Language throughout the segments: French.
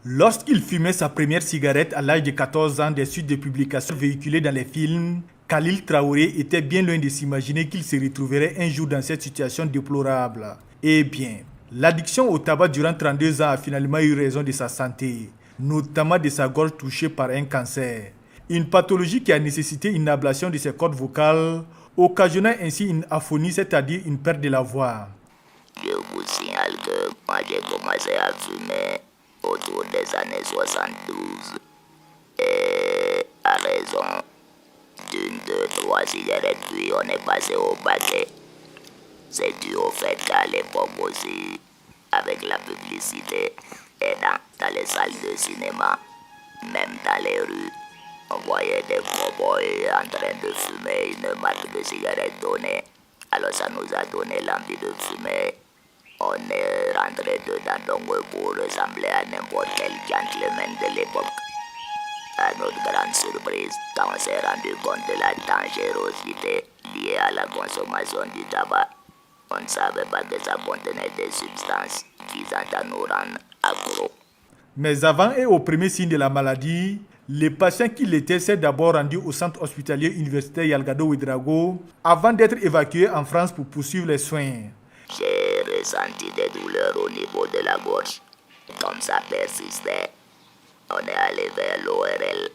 Lorsqu'il fumait sa première cigarette à l'âge de 14 ans des suites de publications véhiculées dans les films, Khalil Traoré était bien loin de s'imaginer qu'il se retrouverait un jour dans cette situation déplorable. Eh bien, l'addiction au tabac durant 32 ans a finalement eu raison de sa santé, notamment de sa gorge touchée par un cancer. Une pathologie qui a nécessité une ablation de ses cordes vocales, occasionnant ainsi une aphonie, c'est-à-dire une perte de la voix. Je vous signale que quand j'ai commencé à fumer autour des années 72, et à raison d'une, deux, trois cigarettes, puis on est passé au paquet. C'est dû au fait qu'à l'époque aussi, avec la publicité et dans les salles de cinéma, même dans les rues, on voyait des cowboys en train de fumer une marque de cigarette donnée. Alors ça nous a donné l'envie de fumer. On est rentré dedans donc pour ressembler à n'importe quel gentleman de l'époque. À notre grande surprise, quand on s'est rendu compte de la dangerosité liée à la consommation du tabac, on ne savait pas que ça contenait des substances visant à nous rendre accros. Mais avant et au premier signe de la maladie, les patients qui l'étaient s'est d'abord rendu au centre hospitalier universitaire Yalgado Ouedraogo avant d'être évacués en France pour poursuivre les soins. J'ai ressenti des douleurs au niveau de la gorge. Comme ça persistait, on est allé vers l'ORL.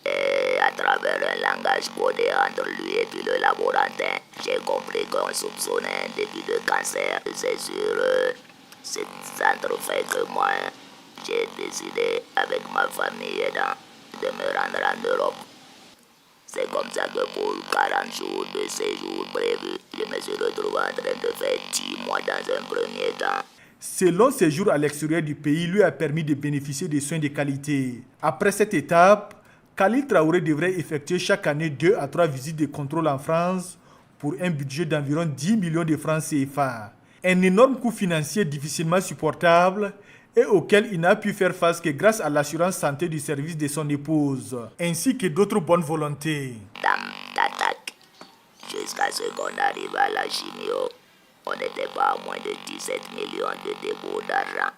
Et à travers un langage codé entre lui et puis le laborantin, j'ai compris qu'on soupçonnait un début de cancer. C'est sur ce centre fait que moi, j'ai décidé avec ma famille de me rendre en Europe. C'est comme ça que pour 40 jours de séjour prévu, je me suis retrouvé en train de faire 10 mois dans un premier temps. Ce long séjour à l'extérieur du pays lui a permis de bénéficier de soins de qualité. Après cette étape, Khalil Traoré devrait effectuer chaque année 2 à 3 visites de contrôle en France pour un budget d'environ 10 millions de francs CFA. Un énorme coût financier difficilement supportable et auquel il n'a pu faire face que grâce à l'assurance santé du service de son épouse, ainsi que d'autres bonnes volontés. Dame d'attaque, jusqu'à ce qu'on arrive à la chimio, on n'était pas à moins de 17 millions de dépôts d'argent.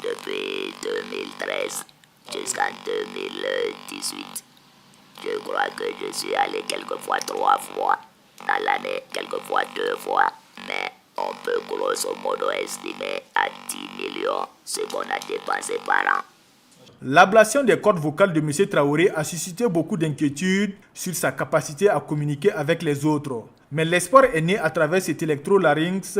Depuis 2013 jusqu'en 2018, je crois que je suis allé quelquefois 3 fois dans l'année, quelquefois 2 fois, mais on peut grosso modo estimer à 10 millions ce qu'on a dépensé par an. L'ablation des cordes vocales de M. Traoré a suscité beaucoup d'inquiétudes sur sa capacité à communiquer avec les autres. Mais l'espoir est né à travers cet électrolarynx,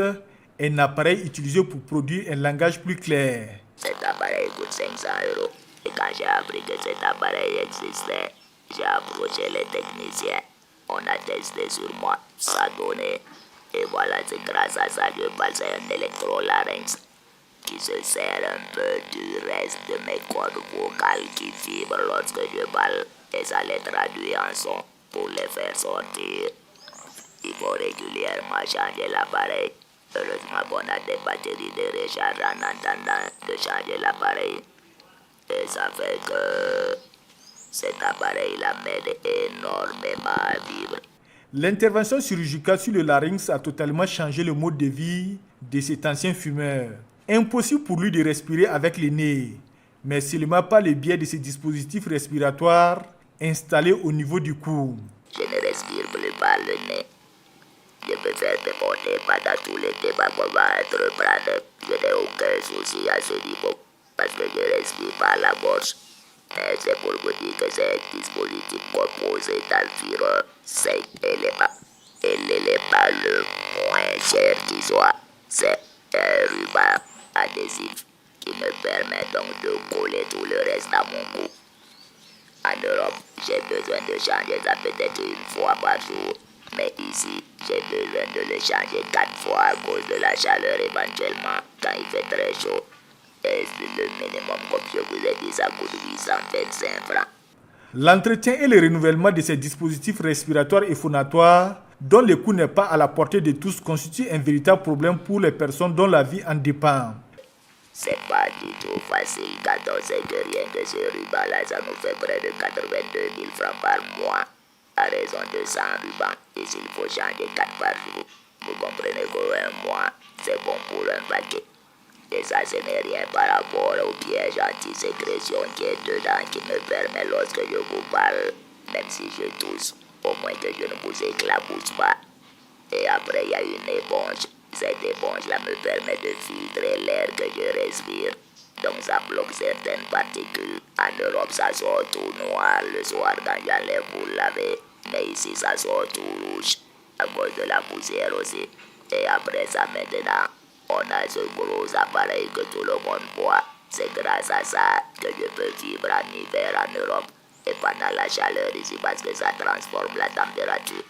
un appareil utilisé pour produire un langage plus clair. Cet appareil coûte 500 euros. Et quand j'ai appris que cet appareil existait, j'ai approché les techniciens. On a testé sur moi, ça donnait. Et voilà, c'est grâce à ça que je passe un électrolarynx qui se sert un peu du reste de mes cordes vocales qui vibrent lorsque je parle. Et ça les traduit en son pour les faire sortir. Il faut régulièrement changer l'appareil. Heureusement qu'on a des batteries de recharge en attendant de changer l'appareil. Et ça fait que cet appareil-là m'aide énormément à vivre. L'intervention chirurgicale sur le larynx a totalement changé le mode de vie de cet ancien fumeur. Impossible pour lui de respirer avec le nez, mais seulement par le biais de ces dispositifs respiratoires installés au niveau du cou. Je ne respire plus par le nez. Je peux faire déporter pendant tout le débat qu'on va entreprendre. Je n'ai aucun souci à ce niveau parce que je respire par la gorge. Mais c'est pour vous dire que c'est un dispositif composé d'environ 5 éléments. Et l'élément le moins cher qui soit, c'est un ruban adhésif qui me permet donc de coller tout le reste à mon cou. En Europe, j'ai besoin de changer ça peut-être une fois par jour. Mais ici, j'ai besoin de le changer 4 fois à cause de la chaleur éventuellement quand il fait très chaud. Et c'est le minimum, comme je vous ai dit, ça coûte 825 francs. L'entretien et le renouvellement de ces dispositifs respiratoires et phonatoires, dont le coût n'est pas à la portée de tous, constitue un véritable problème pour les personnes dont la vie en dépend. C'est pas du tout facile quand on sait que rien que ce ruban-là, ça nous fait près de 82 000 francs par mois. À raison de 100 rubans, et s'il faut changer 4 par jour, vous comprenez qu'un mois, c'est bon pour un paquet. Et ça, ce n'est rien par rapport au piège anti-sécrétion qui est dedans, qui me permet, lorsque je vous parle, même si je tousse, au moins que je ne vous éclabousse pas. Et après, il y a une éponge. Cette éponge-là me permet de filtrer l'air que je respire. Donc ça bloque certaines particules. En Europe, ça sort tout noir le soir quand j'enlève vous laver. Mais ici, ça sort tout rouge à cause de la poussière aussi. Et après ça, maintenant, on a ce gros appareil que tout le monde voit. C'est grâce à ça que je peux vivre en hiver en Europe et pendant la chaleur ici parce que ça transforme la température.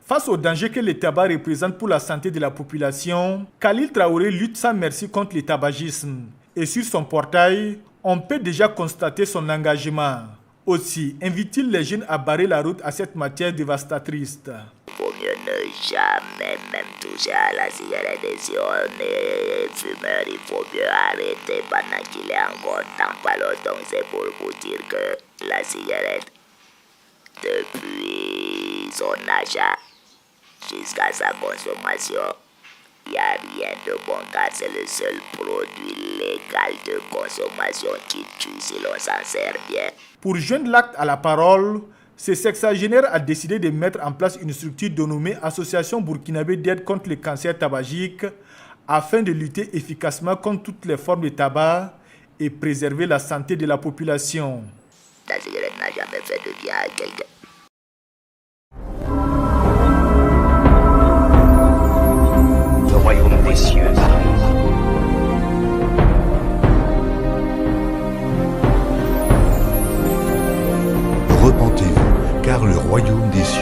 Face au danger que le tabac représente pour la santé de la population, Khalil Traoré lutte sans merci contre le tabagisme. Et sur son portail, on peut déjà constater son engagement. Aussi, invite-t-il les jeunes à barrer la route à cette matière dévastatrice. Il vaut mieux ne jamais même toucher à la cigarette. Et si on est fumeur, il faut mieux arrêter pendant qu'il est encore temps. Donc c'est pour vous dire que la cigarette, depuis son achat jusqu'à sa consommation, il n'y a rien de bon car c'est le seul produit légal de consommation qui tue si l'on s'en sert bien. Pour joindre l'acte à la parole, ce sexagénaire a décidé de mettre en place une structure dénommée Association burkinabé d'aide contre le cancer tabagique afin de lutter efficacement contre toutes les formes de tabac et préserver la santé de la population. La cigarette n'a jamais fait de bien à quelqu'un. Le royaume des cieux. Repentez-vous, car le royaume des cieux